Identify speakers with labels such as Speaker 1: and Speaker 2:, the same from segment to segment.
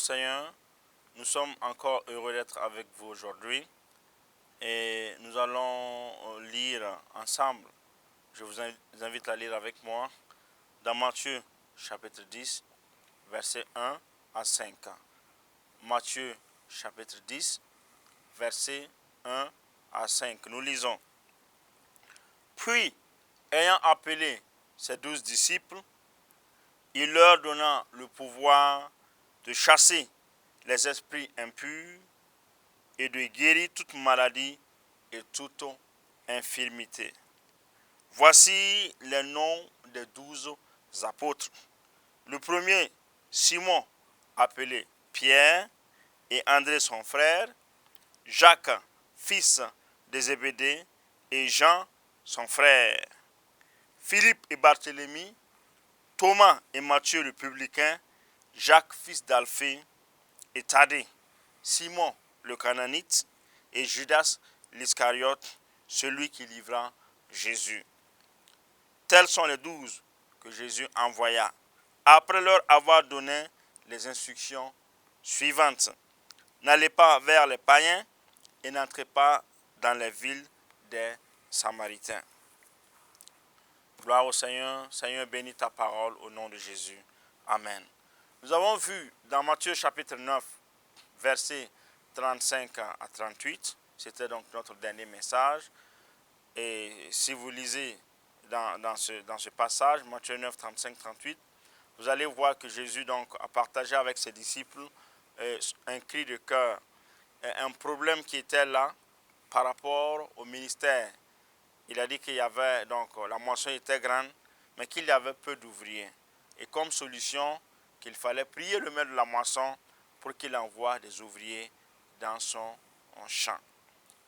Speaker 1: Seigneur, nous sommes encore heureux d'être avec vous aujourd'hui et nous allons lire ensemble. Je vous invite à lire avec moi dans Matthieu chapitre 10, versets 1 à 5. Matthieu chapitre 10, versets 1 à 5. Nous lisons. Puis, ayant appelé ses 12 disciples, il leur donna le pouvoir de chasser les esprits impurs et de guérir toute maladie et toute infirmité. Voici les noms des 12 apôtres. Le premier, Simon, appelé Pierre, et André son frère, Jacques, fils de Zébédée, et Jean, son frère, Philippe et Barthélemy, Thomas et Matthieu le publicain, Jacques, fils d'Alphée, et Thaddée, Simon le Cananite, et Judas l'Iscariote, celui qui livra Jésus. Tels sont les 12 que Jésus envoya, après leur avoir donné les instructions suivantes. N'allez pas vers les païens et n'entrez pas dans les villes des Samaritains. Gloire au Seigneur. Seigneur, bénis ta parole au nom de Jésus. Amen. Nous avons vu dans Matthieu chapitre 9, versets 35 à 38, c'était donc notre dernier message. Et si vous lisez dans ce passage, Matthieu 9, 35, 38, vous allez voir que Jésus donc a partagé avec ses disciples un cri de cœur, un problème qui était là par rapport au ministère. Il a dit qu'il y avait donc la moisson était grande, mais qu'il y avait peu d'ouvriers. Et comme solution, qu'il fallait prier le maître de la moisson pour qu'il envoie des ouvriers dans son champ.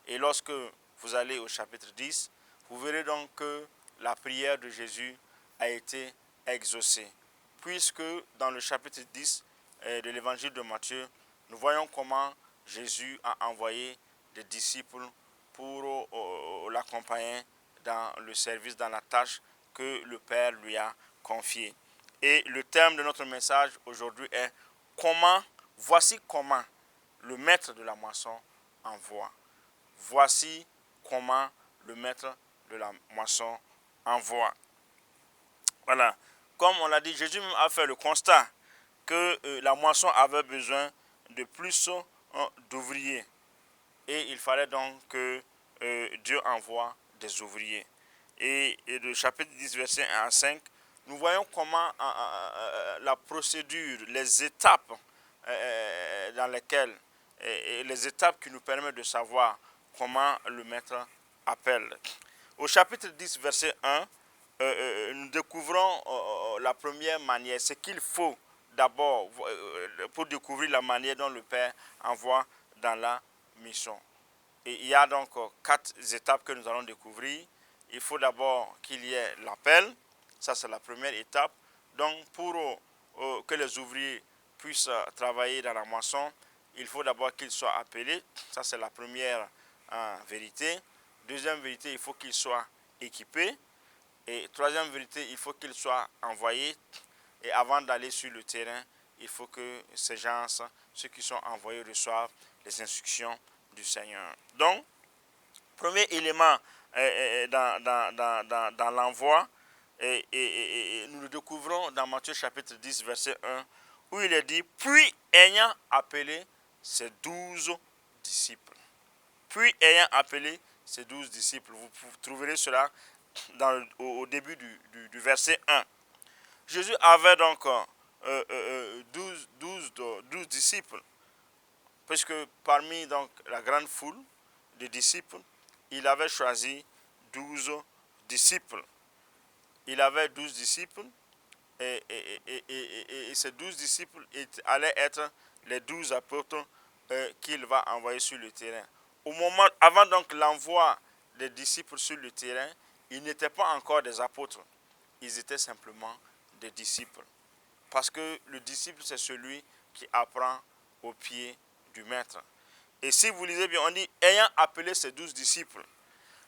Speaker 1: Et lorsque vous allez au chapitre 10, vous verrez donc que la prière de Jésus a été exaucée. Puisque dans le chapitre 10 de l'évangile de Matthieu, nous voyons comment Jésus a envoyé des disciples pour l'accompagner dans le service, dans la tâche que le Père lui a confiée. Et le thème de notre message aujourd'hui est voici comment le maître de la moisson envoie. Voici comment le maître de la moisson envoie. Voilà. Comme on l'a dit, Jésus a fait le constat que la moisson avait besoin de plus d'ouvriers. Et il fallait donc que Dieu envoie des ouvriers. Et de chapitre 10, verset 1 à 5, nous voyons comment la procédure, les étapes dans lesquelles, les étapes qui nous permettent de savoir comment le maître appelle. Au chapitre 10, verset 1, nous découvrons la première manière, ce qu'il faut d'abord pour découvrir la manière dont le Père envoie dans la mission. Et il y a donc 4 étapes que nous allons découvrir. Il faut d'abord qu'il y ait l'appel, ça c'est la première étape. Donc pour que les ouvriers puissent travailler dans la moisson, il faut d'abord qu'ils soient appelés, ça c'est la première vérité. Deuxième vérité, il faut qu'ils soient équipés. Et troisième vérité, il faut qu'ils soient envoyés. Et avant d'aller sur le terrain, il faut que ces gens, ceux qui sont envoyés, reçoivent les instructions du Seigneur. Donc, premier élément dans l'envoi, et nous le découvrons dans Matthieu chapitre 10, verset 1, où il est dit, puis ayant appelé ses 12 disciples. Puis ayant appelé ses 12 disciples. Vous trouverez cela au début du verset 1. Jésus avait donc 12 disciples, puisque parmi donc la grande foule de disciples, il avait choisi 12 disciples. Il avait 12 disciples et ces 12 disciples allaient être les 12 apôtres qu'il va envoyer sur le terrain. Avant donc l'envoi des disciples sur le terrain, ils n'étaient pas encore des apôtres. Ils étaient simplement des disciples. Parce que le disciple, c'est celui qui apprend au pied du maître. Et si vous lisez bien, on dit, ayant appelé ses 12 disciples.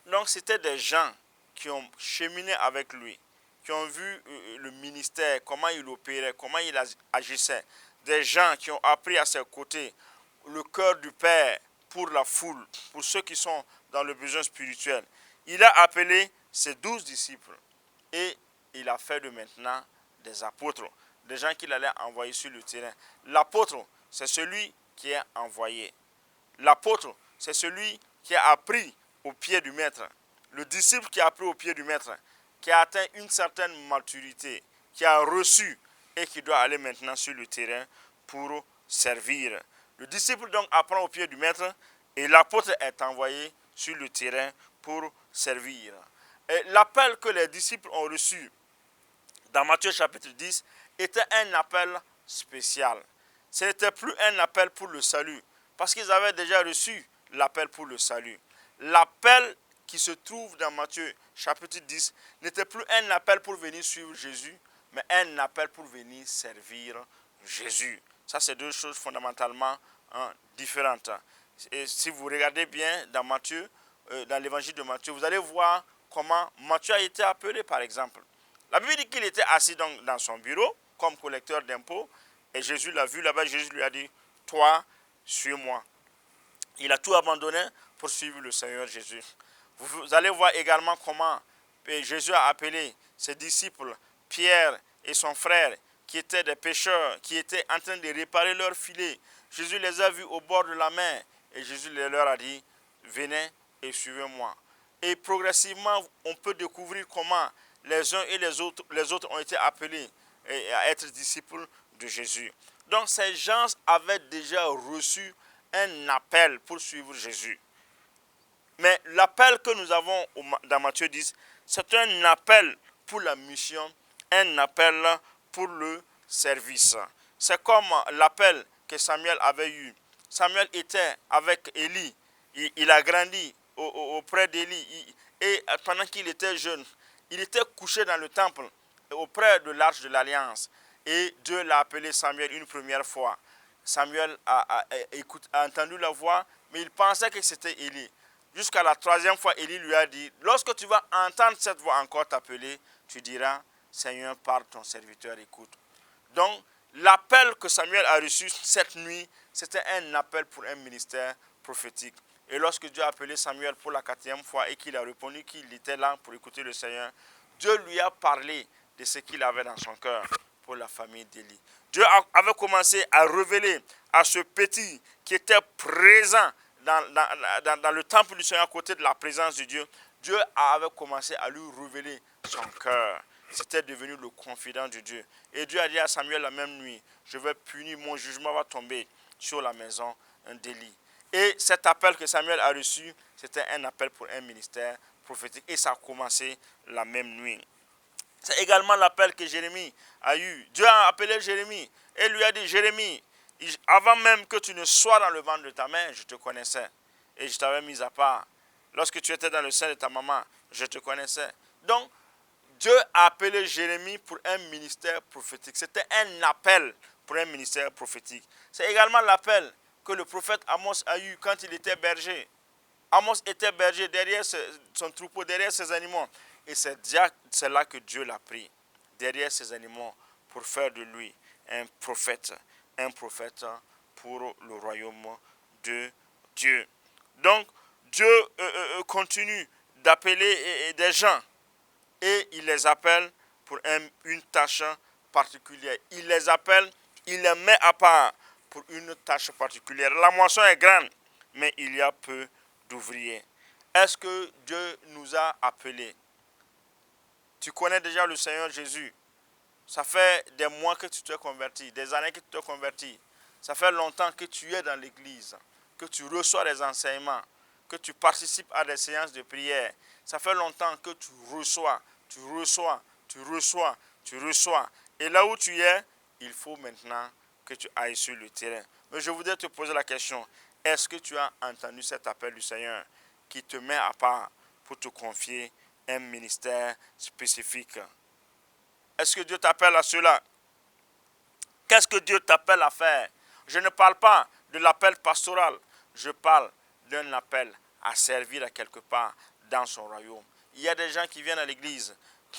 Speaker 1: Donc, c'était des gens qui ont cheminé avec lui, qui ont vu le ministère, comment il opérait, comment il agissait. des gens qui ont appris à ses côtés le cœur du Père pour la foule, pour ceux qui sont dans le besoin spirituel. Il a appelé ses 12 disciples et il a fait de maintenant des apôtres, des gens qu'il allait envoyer sur le terrain. L'apôtre, c'est celui qui est envoyé. L'apôtre, c'est celui qui a appris au pied du maître. Le disciple qui a appris au pied du maître, qui a atteint une certaine maturité, qui a reçu et qui doit aller maintenant sur le terrain pour servir. Le disciple donc apprend au pied du maître et l'apôtre est envoyé sur le terrain pour servir. L'appel que les disciples ont reçu dans Matthieu chapitre 10 était un appel spécial. Ce n'était plus un appel pour le salut, parce qu'ils avaient déjà reçu l'appel pour le salut. L'appel qui se trouve dans Matthieu chapitre 10 n'était plus un appel pour venir suivre Jésus, mais un appel pour venir servir Jésus. Ça, c'est deux choses fondamentalement différentes. Et si vous regardez bien dans Matthieu, dans l'évangile de Matthieu, vous allez voir comment Matthieu a été appelé, par exemple. La Bible dit qu'il était assis dans son bureau, comme collecteur d'impôts, et Jésus l'a vu là-bas, Jésus lui a dit, toi, suis-moi. Il a tout abandonné pour suivre le Seigneur Jésus. Vous allez voir également comment Jésus a appelé ses disciples, Pierre et son frère, qui étaient des pêcheurs, qui étaient en train de réparer leur filet. Jésus les a vus au bord de la mer et Jésus leur a dit, venez et suivez-moi. Et progressivement, on peut découvrir comment les uns et les autres ont été appelés à être disciples de Jésus. Donc ces gens avaient déjà reçu un appel pour suivre Jésus. Mais l'appel que nous avons dans Matthieu 10, c'est un appel pour la mission, un appel pour le service. C'est comme l'appel que Samuel avait eu. Samuel était avec Élie, il a grandi auprès d'Élie. Et pendant qu'il était jeune, il était couché dans le temple auprès de l'arche de l'Alliance. Et Dieu l'a appelé Samuel une première fois. Samuel a entendu la voix, mais il pensait que c'était Élie. Jusqu'à la troisième fois, Élie lui a dit, lorsque tu vas entendre cette voix encore t'appeler, tu diras, Seigneur, parle, ton serviteur écoute. Donc, l'appel que Samuel a reçu cette nuit, c'était un appel pour un ministère prophétique. Et lorsque Dieu a appelé Samuel pour la quatrième fois et qu'il a répondu qu'il était là pour écouter le Seigneur, Dieu lui a parlé de ce qu'il avait dans son cœur pour la famille d'Élie. Dieu avait commencé à révéler à ce petit qui était présent dans le temple du Seigneur à côté de la présence de Dieu. Dieu avait commencé à lui révéler son cœur. C'était devenu le confident de Dieu. Et Dieu a dit à Samuel la même nuit, je vais punir, mon jugement va tomber sur la maison d'Élie. Et cet appel que Samuel a reçu, c'était un appel pour un ministère prophétique. Et ça a commencé la même nuit. C'est également l'appel que Jérémie a eu. Dieu a appelé Jérémie et lui a dit, Jérémie, avant même que tu ne sois dans le ventre de ta mère, je te connaissais. Et je t'avais mis à part. Lorsque tu étais dans le sein de ta maman, je te connaissais. Donc, Dieu a appelé Jérémie pour un ministère prophétique. C'était un appel pour un ministère prophétique. C'est également l'appel que le prophète Amos a eu quand il était berger. Amos était berger derrière son troupeau, derrière ses animaux. Et c'est là que Dieu l'a pris, derrière ses animaux, pour faire de lui un prophète pour le royaume de Dieu. Donc, Dieu continue d'appeler des gens et il les appelle pour une tâche particulière. Il les appelle, il les met à part pour une tâche particulière. La moisson est grande, mais il y a peu d'ouvriers. Est-ce que Dieu nous a appelés? Tu connais déjà le Seigneur Jésus. Ça fait des mois que tu t'es converti, des années que tu t'es converti. Ça fait longtemps que tu es dans l'église, que tu reçois les enseignements, que tu participes à des séances de prière. Ça fait longtemps que tu reçois. Et là où tu es, il faut maintenant que tu ailles sur le terrain. Mais je voudrais te poser la question, est-ce que tu as entendu cet appel du Seigneur qui te met à part pour te confier un ministère spécifique? Est-ce que Dieu t'appelle à cela? Qu'est-ce que Dieu t'appelle à faire? Je ne parle pas de l'appel pastoral. Je parle d'un appel à servir à quelque part dans son royaume. Il y a des gens qui viennent à l'église,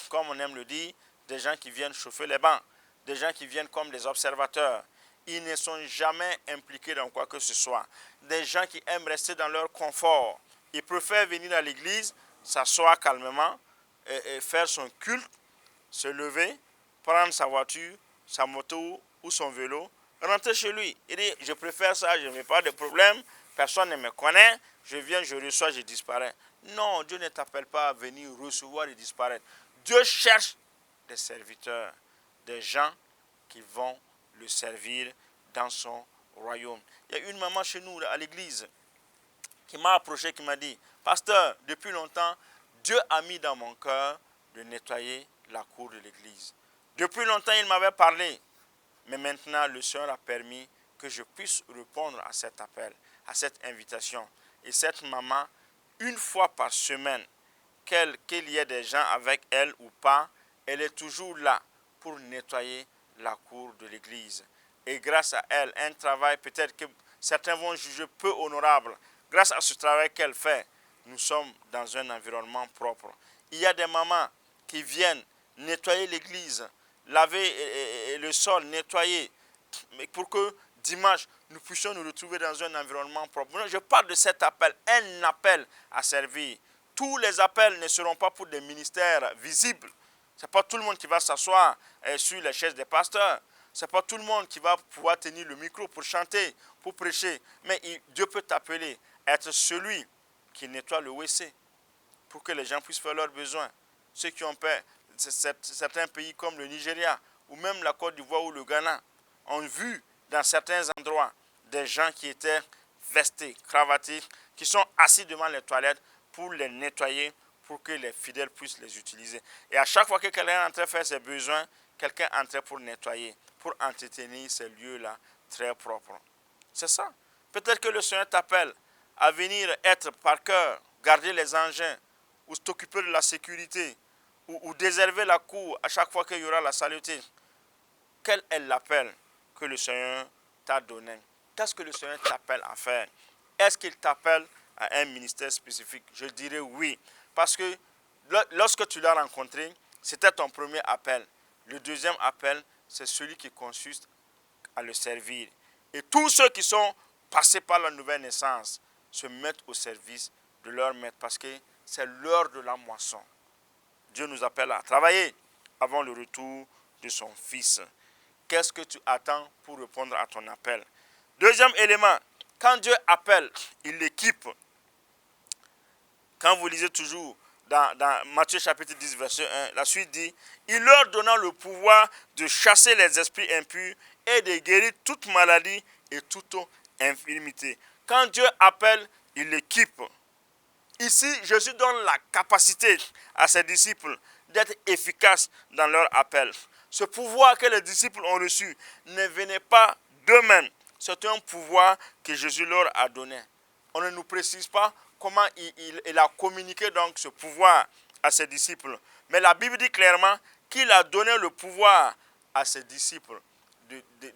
Speaker 1: comme on aime le dire, des gens qui viennent chauffer les bancs, des gens qui viennent comme des observateurs. ils ne sont jamais impliqués dans quoi que ce soit. Des gens qui aiment rester dans leur confort. Ils préfèrent venir à l'église, s'asseoir calmement, et faire son culte, se lever, prendre sa voiture, sa moto ou son vélo, rentrer chez lui. Il dit, je préfère ça, je n'ai pas de problème, personne ne me connaît, je viens, je reçois, je disparais. Non, Dieu ne t'appelle pas à venir recevoir et disparaître. Dieu cherche des serviteurs, des gens qui vont le servir dans son royaume. Il y a une maman chez nous à l'église qui m'a approché, qui m'a dit, pasteur, depuis longtemps, Dieu a mis dans mon cœur de nettoyer la cour de l'église. Depuis longtemps, il m'avait parlé, mais maintenant, le Seigneur a permis que je puisse répondre à cet appel, à cette invitation. Et cette maman, une fois par semaine, qu'il y ait des gens avec elle ou pas, elle est toujours là pour nettoyer la cour de l'église. Et grâce à elle, un travail peut-être que certains vont juger peu honorable, grâce à ce travail qu'elle fait, nous sommes dans un environnement propre. Il y a des mamans qui viennent nettoyer l'église, laver le sol, nettoyer, mais pour que dimanche, nous puissions nous retrouver dans un environnement propre. Je parle de cet appel, un appel à servir. Tous les appels ne seront pas pour des ministères visibles. Ce n'est pas tout le monde qui va s'asseoir sur les chaises des pasteurs. Ce n'est pas tout le monde qui va pouvoir tenir le micro pour chanter, pour prêcher. Mais Dieu peut t'appeler à être celui qui nettoie le WC pour que les gens puissent faire leurs besoins. Ceux qui ont peur, certains pays comme le Nigeria ou même la Côte d'Ivoire ou le Ghana ont vu dans certains endroits des gens qui étaient vestés, cravatés, qui sont assis devant les toilettes pour les nettoyer, pour que les fidèles puissent les utiliser. Et à chaque fois que quelqu'un entrait faire ses besoins, quelqu'un entrait pour nettoyer, pour entretenir ces lieux-là très propres. C'est ça. Peut-être que le Seigneur t'appelle à venir être par cœur, garder les engins, ou t'occuper de la sécurité, ou désherber la cour à chaque fois qu'il y aura la saleté. Quel est l'appel que le Seigneur t'a donné? Qu'est-ce que le Seigneur t'appelle à faire? Est-ce qu'il t'appelle à un ministère spécifique? Je dirais oui. Parce que lorsque tu l'as rencontré, c'était ton premier appel. Le deuxième appel, c'est celui qui consiste à le servir. Et tous ceux qui sont passés par la nouvelle naissance se mettent au service de leur maître parce que c'est l'heure de la moisson. Dieu nous appelle à travailler avant le retour de son Fils. Qu'est-ce que tu attends pour répondre à ton appel? Deuxième élément, quand Dieu appelle, il l'équipe. Quand vous lisez toujours dans Matthieu chapitre 10, verset 1, la suite dit, il leur donna le pouvoir de chasser les esprits impurs et de guérir toute maladie et toute infirmité. Quand Dieu appelle, il l'équipe. Ici, Jésus donne la capacité à ses disciples d'être efficaces dans leur appel. Ce pouvoir que les disciples ont reçu ne venait pas d'eux-mêmes. C'est un pouvoir que Jésus leur a donné. On ne nous précise pas comment il a communiqué donc ce pouvoir à ses disciples. Mais la Bible dit clairement qu'il a donné le pouvoir à ses disciples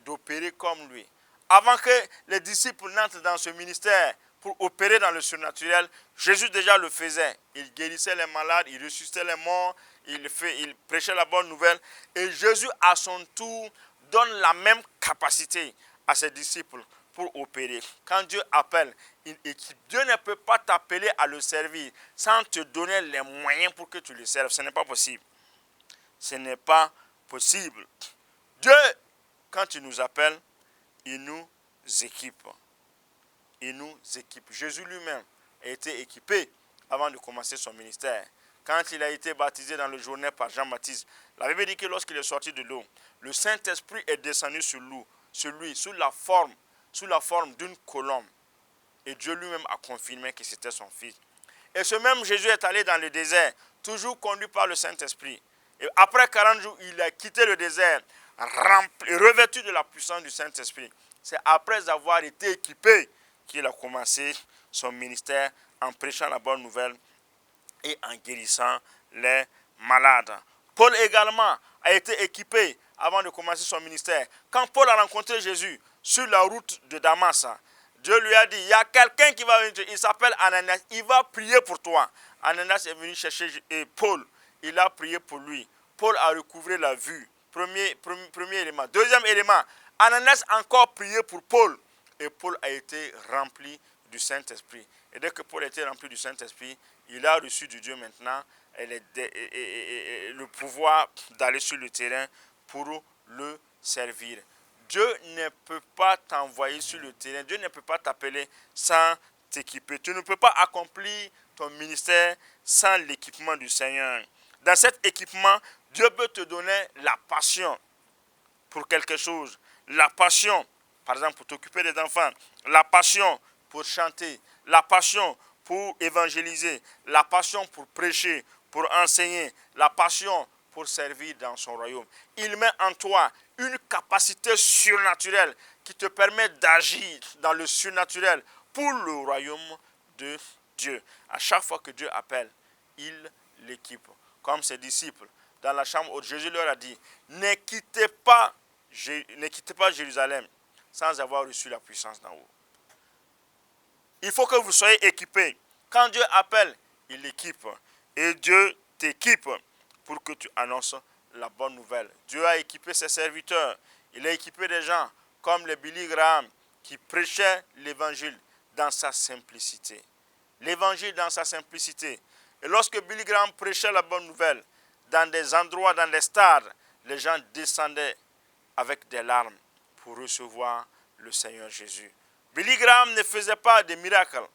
Speaker 1: d'opérer comme lui. Avant que les disciples n'entrent dans ce ministère pour opérer dans le surnaturel, Jésus déjà le faisait. Il guérissait les malades, il ressuscitait les morts, il prêchait la bonne nouvelle. Et Jésus, à son tour, donne la même capacité à ses disciples pour opérer. Quand Dieu appelle, Dieu ne peut pas t'appeler à le servir sans te donner les moyens pour que tu le serves. Ce n'est pas possible. Ce n'est pas possible. Dieu, quand il nous appelle, il nous équipe. Il nous équipe. Jésus lui-même a été équipé avant de commencer son ministère. Quand il a été baptisé dans le Jourdain par Jean-Baptiste, la Bible dit que lorsqu'il est sorti de l'eau, le Saint-Esprit est descendu sur lui sous la forme d'une colombe. Et Dieu lui-même a confirmé que c'était son Fils. Et ce même Jésus est allé dans le désert, toujours conduit par le Saint-Esprit. Et après 40 jours, il a quitté le désert, revêtu de la puissance du Saint-Esprit. C'est après avoir été équipé qu'il a commencé son ministère en prêchant la bonne nouvelle et en guérissant les malades. Paul également a été équipé avant de commencer son ministère. Quand Paul a rencontré Jésus sur la route de Damas, Dieu lui a dit, il y a quelqu'un qui va venir, il s'appelle Ananias, il va prier pour toi. Ananias est venu chercher Paul, il a prié pour lui. Paul a recouvré la vue. Premier élément. Deuxième élément, Ananias a encore prié pour Paul. Et Paul a été rempli du Saint-Esprit. Et dès que Paul a été rempli du Saint-Esprit, il a reçu de Dieu maintenant le pouvoir d'aller sur le terrain pour le servir. Dieu ne peut pas t'envoyer sur le terrain. Dieu ne peut pas t'appeler sans t'équiper. Tu ne peux pas accomplir ton ministère sans l'équipement du Seigneur. Dans cet équipement, Dieu peut te donner la passion pour quelque chose. La passion, par exemple, pour t'occuper des enfants. La passion pour chanter. La passion pour évangéliser. La passion pour prêcher, pour enseigner. La passion pour servir dans son royaume. Il met en toi une capacité surnaturelle qui te permet d'agir dans le surnaturel pour le royaume de Dieu. À chaque fois que Dieu appelle, il l'équipe. Comme ses disciples, dans la chambre haute, Jésus leur a dit, ne quittez pas Jérusalem sans avoir reçu la puissance d'en haut. Il faut que vous soyez équipés. Quand Dieu appelle, il équipe. Et Dieu t'équipe pour que tu annonces la bonne nouvelle. Dieu a équipé ses serviteurs. Il a équipé des gens comme les Billy Graham qui prêchaient l'évangile dans sa simplicité. L'évangile dans sa simplicité. Et lorsque Billy Graham prêchait la bonne nouvelle, dans des endroits, dans des stades, les gens descendaient avec des larmes pour recevoir le Seigneur Jésus. Billy Graham ne faisait pas de miracles,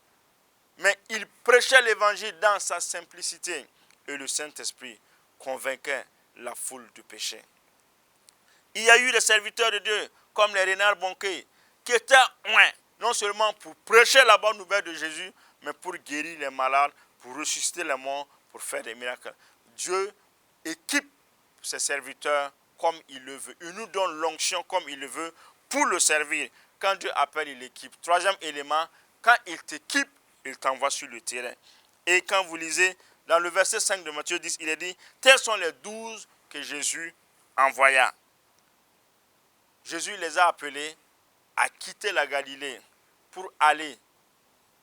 Speaker 1: mais il prêchait l'évangile dans sa simplicité et le Saint-Esprit convainquait la foule du péché. Il y a eu des serviteurs de Dieu comme les Renard Bonquet qui étaient non seulement pour prêcher la bonne nouvelle de Jésus, mais pour guérir les malades, pour ressusciter les morts, pour faire des miracles. Dieu équipe ses serviteurs comme il le veut. Il nous donne l'onction comme il le veut pour le servir. Quand Dieu appelle, il équipe. Troisième élément, quand il t'équipe, il t'envoie sur le terrain. Et quand vous lisez dans le verset 5 de Matthieu 10, il est dit, tels sont les 12 que Jésus envoya. Jésus les a appelés à quitter la Galilée pour aller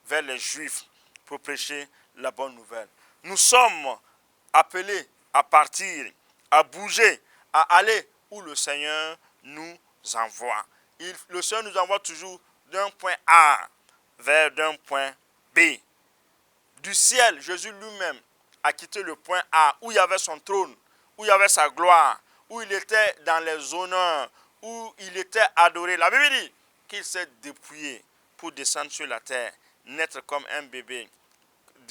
Speaker 1: vers les Juifs pour prêcher la bonne nouvelle. Nous sommes appelés à partir, à bouger, à aller où le Seigneur nous envoie. Le Seigneur nous envoie toujours d'un point A vers d'un point B. Du ciel, Jésus lui-même a quitté le point A où il y avait son trône, où il y avait sa gloire, où il était dans les honneurs, où il était adoré. La Bible dit qu'il s'est dépouillé pour descendre sur la terre, naître comme un bébé,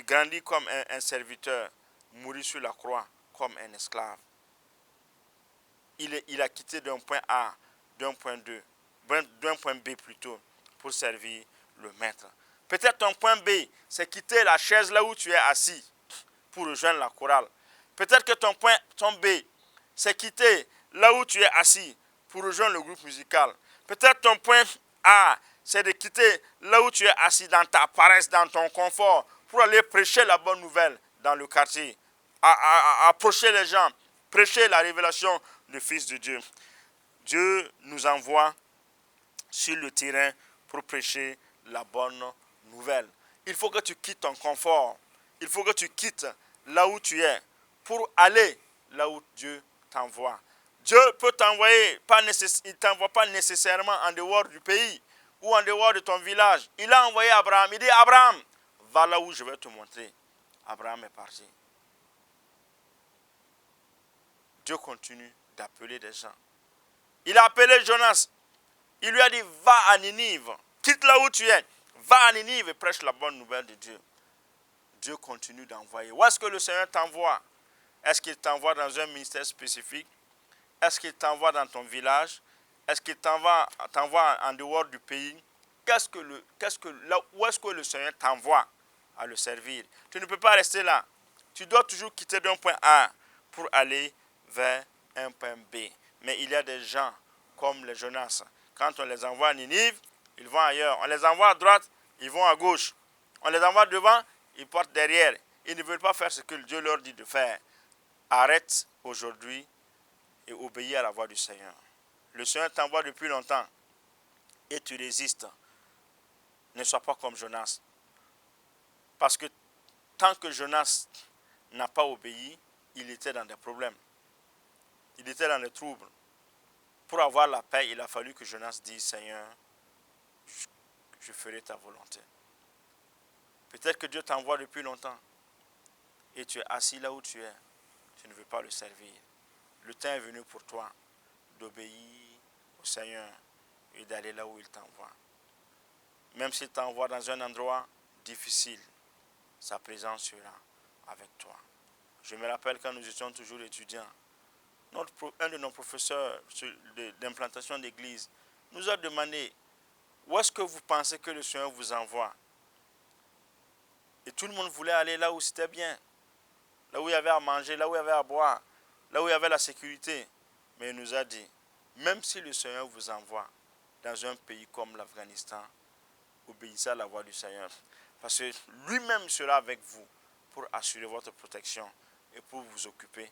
Speaker 1: grandir comme un serviteur, mourir sur la croix comme un esclave. Il a quitté d'un point A, d'un point B plutôt, pour servir le maître. Peut-être ton point B, c'est quitter la chaise là où tu es assis pour rejoindre la chorale. Peut-être que ton B, c'est quitter là où tu es assis pour rejoindre le groupe musical. Peut-être ton point A, c'est de quitter là où tu es assis dans ta paresse, dans ton confort, pour aller prêcher la bonne nouvelle dans le quartier, approcher les gens, prêcher la révélation du Fils de Dieu. Dieu nous envoie sur le terrain pour prêcher la bonne nouvelle. Il faut que tu quittes ton confort. Il faut que tu quittes là où tu es pour aller là où Dieu t'envoie. Dieu peut t'envoyer, il ne t'envoie pas nécessairement en dehors du pays ou en dehors de ton village. Il a envoyé Abraham. Il dit, Abraham, va là où je vais te montrer. Abraham est parti. Dieu continue d'appeler des gens. Il a appelé Jonas. Il lui a dit, va à Ninive. Quitte là où tu es. Va à Ninive et prêche la bonne nouvelle de Dieu. Dieu continue d'envoyer. Où est-ce que le Seigneur t'envoie? Est-ce qu'il t'envoie dans un ministère spécifique? Est-ce qu'il t'envoie dans ton village? Est-ce qu'il t'envoie en dehors du pays? Où est-ce que le Seigneur t'envoie à le servir? Tu ne peux pas rester là. Tu dois toujours quitter d'un point A pour aller vers un point B. Mais il y a des gens comme les Jonas. Quand on les envoie à Ninive, ils vont ailleurs. On les envoie à droite, ils vont à gauche. On les envoie devant, ils portent derrière. Ils ne veulent pas faire ce que Dieu leur dit de faire. Arrête aujourd'hui et obéis à la voix du Seigneur. Le Seigneur t'envoie depuis longtemps et tu résistes. Ne sois pas comme Jonas. Parce que tant que Jonas n'a pas obéi, il était dans des problèmes. Il était dans des troubles. Pour avoir la paix, il a fallu que Jonas dise, Seigneur, je ferai ta volonté. Peut-être que Dieu t'envoie depuis longtemps et tu es assis là où tu es. Tu ne veux pas le servir. Le temps est venu pour toi d'obéir au Seigneur et d'aller là où il t'envoie. Même s'il t'envoie dans un endroit difficile, sa présence sera avec toi. Je me rappelle quand nous étions toujours étudiants, un de nos professeurs d'implantation d'église nous a demandé où est-ce que vous pensez que le Seigneur vous envoie. Et tout le monde voulait aller là où c'était bien, là où il y avait à manger, là où il y avait à boire, là où il y avait la sécurité. Mais il nous a dit, même si le Seigneur vous envoie dans un pays comme l'Afghanistan, obéissez à la voix du Seigneur. Parce que lui-même sera avec vous pour assurer votre protection et pour s'occuper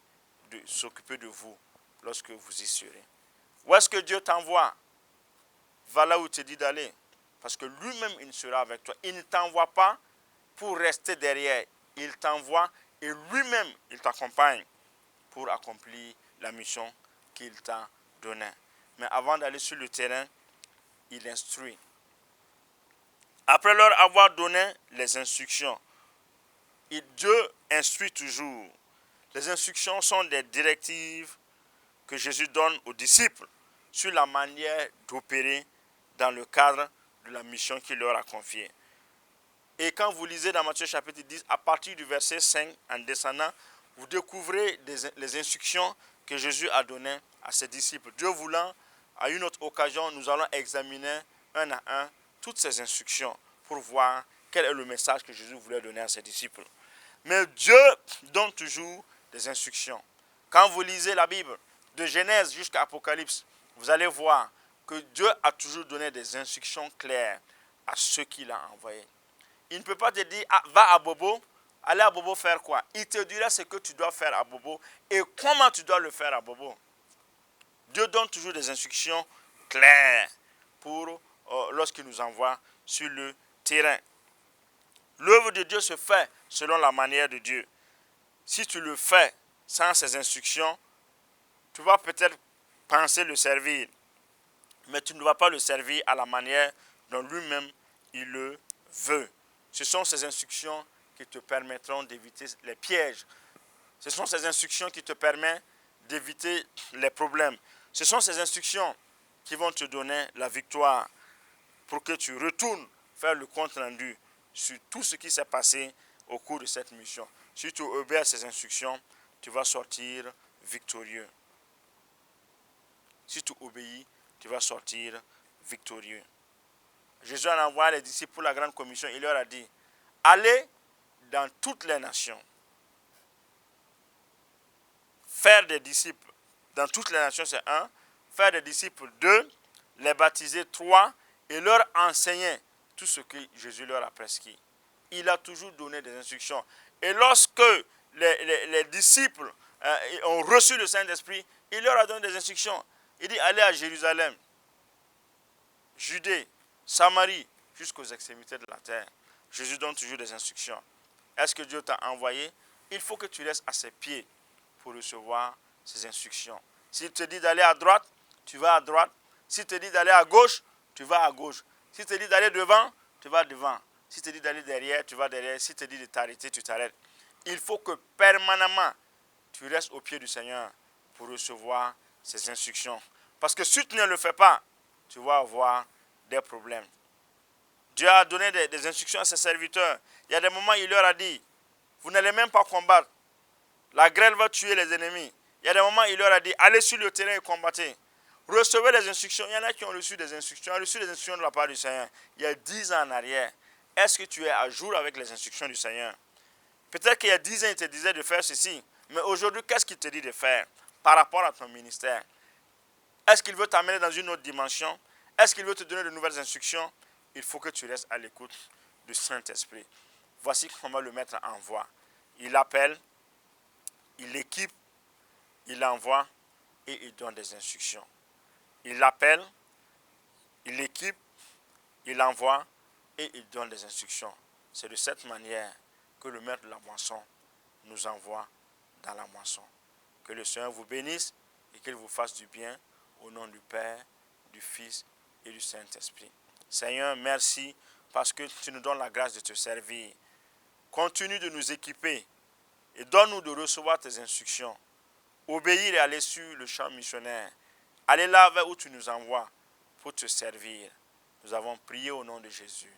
Speaker 1: de vous lorsque vous y serez. Où est-ce que Dieu t'envoie? Va là où il te dit d'aller. Parce que lui-même, il sera avec toi. Il ne t'envoie pas pour rester derrière. Il t'envoie et lui-même, il t'accompagne pour accomplir la mission qu'il t'a donnée. Mais avant d'aller sur le terrain, il instruit. Après leur avoir donné les instructions, Dieu instruit toujours. Les instructions sont des directives que Jésus donne aux disciples sur la manière d'opérer dans le cadre de la mission qu'il leur a confiée. Et quand vous lisez dans Matthieu chapitre 10, à partir du verset 5, en descendant, vous découvrez les instructions que Jésus a données à ses disciples. Dieu voulant, à une autre occasion, nous allons examiner un à un toutes ces instructions pour voir quel est le message que Jésus voulait donner à ses disciples. Mais Dieu donne toujours des instructions. Quand vous lisez la Bible, de Genèse jusqu'à Apocalypse, vous allez voir que Dieu a toujours donné des instructions claires à ceux qu'il a envoyés. Il ne peut pas te dire, ah, va à Bobo, allez à Bobo faire quoi? Il te dira ce que tu dois faire à Bobo et comment tu dois le faire à Bobo. Dieu donne toujours des instructions claires pour lorsqu'il nous envoie sur le terrain. L'œuvre de Dieu se fait selon la manière de Dieu. Si tu le fais sans ces instructions, tu vas peut-être penser le servir, mais tu ne vas pas le servir à la manière dont lui-même il le veut. Ce sont ces instructions qui te permettront d'éviter les pièges. Ce sont ces instructions qui te permettent d'éviter les problèmes. Ce sont ces instructions qui vont te donner la victoire pour que tu retournes faire le compte rendu sur tout ce qui s'est passé au cours de cette mission. Si tu obéis à ces instructions, tu vas sortir victorieux. Si tu obéis, tu vas sortir victorieux. Jésus a envoyé les disciples pour la grande commission. Il leur a dit, allez dans toutes les nations. Faire des disciples dans toutes les nations, c'est 1. Faire des disciples, 2. Les baptiser, 3. Et leur enseigner tout ce que Jésus leur a prescrit. Il a toujours donné des instructions. Et lorsque les disciples ont reçu le Saint-Esprit, il leur a donné des instructions. Il dit, allez à Jérusalem, Judée, Samarie, jusqu'aux extrémités de la terre. Jésus donne toujours des instructions. Est-ce que Dieu t'a envoyé? Il faut que tu restes à ses pieds pour recevoir ses instructions. S'il te dit d'aller à droite, tu vas à droite. S'il te dit d'aller à gauche, tu vas à gauche. S'il te dit d'aller devant, tu vas devant. S'il te dit d'aller derrière, tu vas derrière. S'il te dit de t'arrêter, tu t'arrêtes. Il faut que permanemment, tu restes au pied du Seigneur pour recevoir ses instructions. Parce que si tu ne le fais pas, tu vas avoir des problèmes. Dieu a donné des instructions à ses serviteurs. Il y a des moments, il leur a dit, vous n'allez même pas combattre. La grêle va tuer les ennemis. Il y a des moments, il leur a dit, allez sur le terrain et combattez. Recevez les instructions. Il y en a qui ont reçu des instructions. Ont reçu des instructions de la part du Seigneur. Il y a 10 ans en arrière. Est-ce que tu es à jour avec les instructions du Seigneur? Peut-être qu'il y a 10 ans, il te disait de faire ceci. Mais aujourd'hui, qu'est-ce qu'il te dit de faire par rapport à ton ministère? Est-ce qu'il veut t'amener dans une autre dimension? Est-ce qu'il veut te donner de nouvelles instructions? Il faut que tu restes à l'écoute du Saint-Esprit. Voici comment le mettre en voie. Il appelle, il équipe, il envoie et il donne des instructions. Il appelle, il équipe, il envoie et il donne des instructions. C'est de cette manière que le maître de la moisson nous envoie dans la moisson. Que le Seigneur vous bénisse et qu'il vous fasse du bien Au nom du Père, du Fils et du Saint-Esprit. Seigneur, merci parce que tu nous donnes la grâce de te servir. Continue de nous équiper et donne-nous de recevoir tes instructions. Obéir et aller sur le champ missionnaire. Aller là vers où tu nous envoies pour te servir. Nous avons prié au nom de Jésus.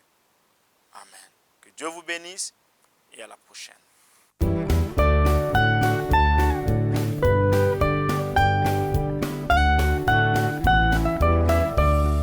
Speaker 1: Amen. Que Dieu vous bénisse et à la prochaine.